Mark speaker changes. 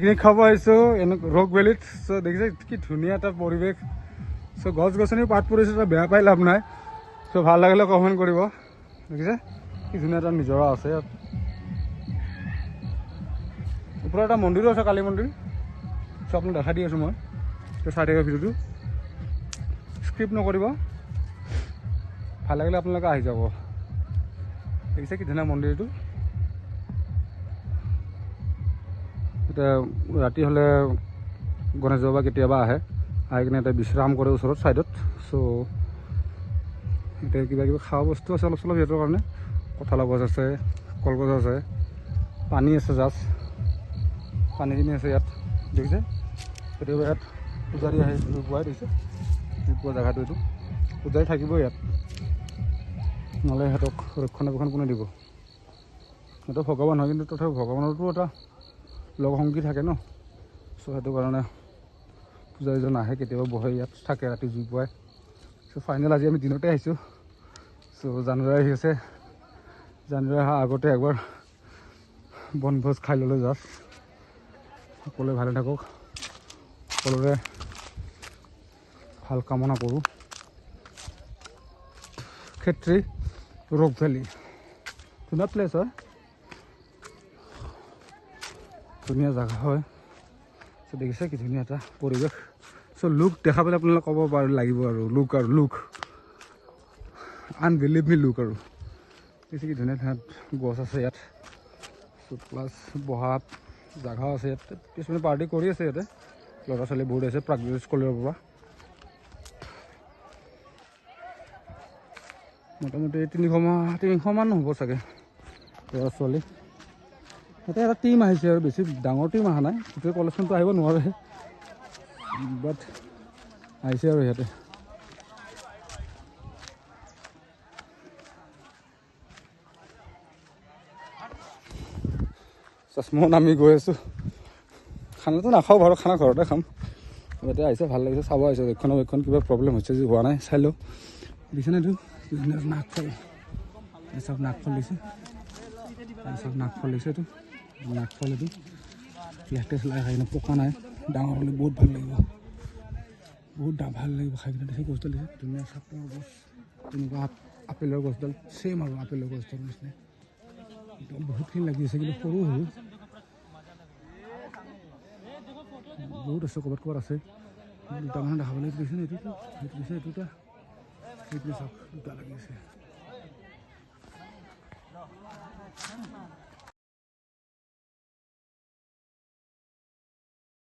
Speaker 1: Picnic খাব আহিছোঁ rock ভেলীত। চ' দেখিছে কি ধুনীয়া এটা পৰিৱেশ। চ' গছ গছনি পাত পৰিছে, বেয়া পাই লাভ নাই। চ' ভাল লাগিলে কমেণ্ট কৰিব। দেখিছে কি ধুনীয়া এটা নিজৰা আছে ইয়াত। ওপৰত এটা মন্দিৰো আছে, কালী মন্দিৰ। চ' আপোনাক দেখাই দি আছোঁ মই। ত' চাই থাকিব ভিডিঅ'টো, স্ক্ৰিপ্ট নকৰিব। ভাল লাগিলে আপোনালোকে আহি যাব। দেখিছে কি ধুনীয়া মন্দিৰটো। এতিয়া ৰাতি হ'লে গণেশ বাবা কেতিয়াবা আহি কিনে এতিয়া বিশ্ৰাম কৰে ওচৰত ছাইডত। চ' এতিয়া কিবা কিবি খোৱা বস্তু আছে অলপ চলপ সিহঁতৰ কাৰণে। কঁঠালৰ গছ আছে, কলগছ আছে, পানী আছে, জাষ্ট পানীখিনি আছে ইয়াত। দেখিছে কেতিয়াবা ইয়াত পূজাৰী আহে জুই পুৱাই। দেখিছে জুই পোৱা জেগাটো এইটো। পূজাৰী থাকিবই ইয়াত, নহ'লে সিহঁতক ৰক্ষণাবেক্ষণ কোনে দিব। সিহঁতৰ ভগৱান হয়, কিন্তু তথাপি ভগৱানৰতো এটা লগ সংগী থাকে ন। চ' সেইটো কাৰণে পূজাৰীজন আহে, কেতিয়াবা বহে ইয়াত, থাকে ৰাতি জুই পুৱাই। চ' ফাইনেল আজি আমি দিনতে আহিছোঁ। চ' জানুৱাৰী আহি আছে, জানুৱাৰী অহাৰ আগতে একবাৰ বনভোজ খাই ল'লোঁ জাষ্ট। সকলোৱে ভালে থাকক, সকলোৰে ভাল কামনা কৰোঁ। ক্ষেত্ৰী ৰক ভেলী ধুনীয়া প্লেচ হয়, ধুনীয়া জেগা হয়। চ' দেখিছে কি ধুনীয়া এটা পৰিৱেশ। চ' লুক দেখা পালে আপোনালোকে ক'ব লাগিব আৰু লুক আনবিলিভ মি লুক আৰু। দেখিছে কি ধুনীয়া ধুনীয়া গছ আছে ইয়াত। চ' প্লাছ বহা জেগাও আছে ইয়াত। কিছুমানে পাৰ্টি কৰি আছে ইয়াতে, ল'ৰা ছোৱালী বহুত আছে প্ৰাগজ্যোতিষ কলেজৰ পৰা। মোটামুটি 300মান হ'ব চাগে ল'ৰা ছোৱালী। ইয়াতে এটা টিম আহিছে আৰু, বেছি ডাঙৰ টিম অহা নাই। গোটেই কলেজখনতো আহিব নোৱাৰে, বাট আহিছে আৰু ইয়াতে। চশমাও নামি গৈ আছোঁ। খানাটো নাখাওঁ বাৰু, খানা ঘৰতে খাম। ইয়াতে আহিছে, ভাল লাগিছে, চাব আহিছে ৰক্ষণাবেক্ষণ কিবা প্ৰব্লেম হৈছে যদি হোৱা নাই চাই লওঁ। দিছে নে এইটো নাকফল, চব নাকফল দিছে, চব নাকফল দিছে। এইটো নাকফল, এইটো লেটেষ্ট লাগে খাই কিনে, পকা নাই, ডাঙৰ হ'লে বহুত ভাল লাগিব, বহুত ভাল লাগিব খাই কিনে। দেখি গছডাল দিছে ধুনীয়া চাপৰ গছ, তেনেকুৱা আপেলৰ গছডাল ছেইম আৰু আপেলৰ গছডাল নিচিনা একদম বহুতখিনি লাগি আছে, কিন্তু সৰু সৰু বহুত আছে, ক'ৰবাত আছে। দুটামান দেখাবলৈ দিছে নে, এইটো দিছে, এইটো চাওক দুটা লাগি আছে।